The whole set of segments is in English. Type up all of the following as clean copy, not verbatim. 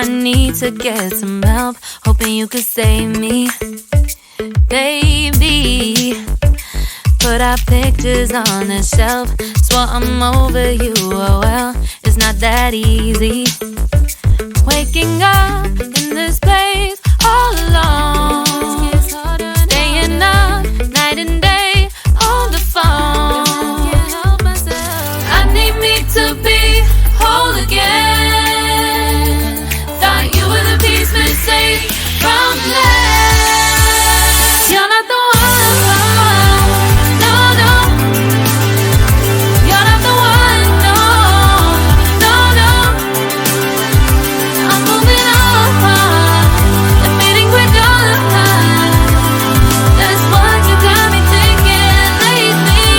I need to get some help, hoping you could save me. Baby, put our pictures on the shelf. Swore I'm over you, oh well, it's not that easy. Waking up in this place all alone, staying up night and day on the phone. I need me to be whole again. Thought you were the piece missing from left. You're not the one, no, no. You're not the one, no, no, no. I'm moving on, admitting we're done. That's what you got me thinking lately.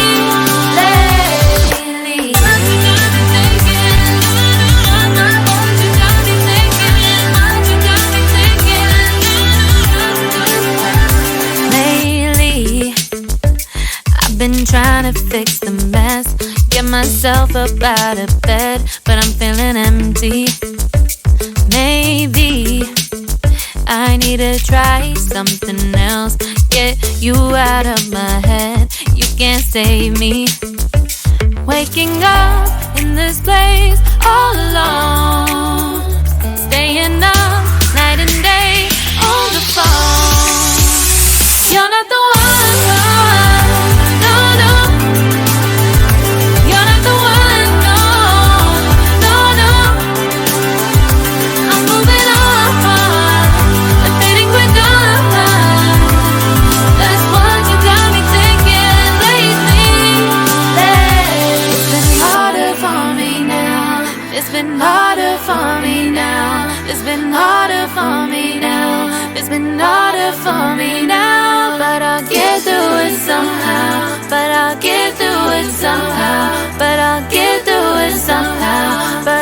What you got me thinking. What you got me thinking. What you got me thinking. Lately, I've been trying to fix the mess, get myself up out of bed, but I'm feeling empty. Maybe I need to try something else, get you out of my head. You can't save me. Waking up in this place all alone, staying up night and day on the phone. You're not the one, no, no. You're not the one, no, no, no. I'm moving on, admitting we're done. That's what you got me thinking lately. It's been harder for me now. It's been harder for me now. It's been harder for me now. It's been harder for me now. But I'll get through it somehow. But I'll get through it somehow. But I'll get through it somehow. But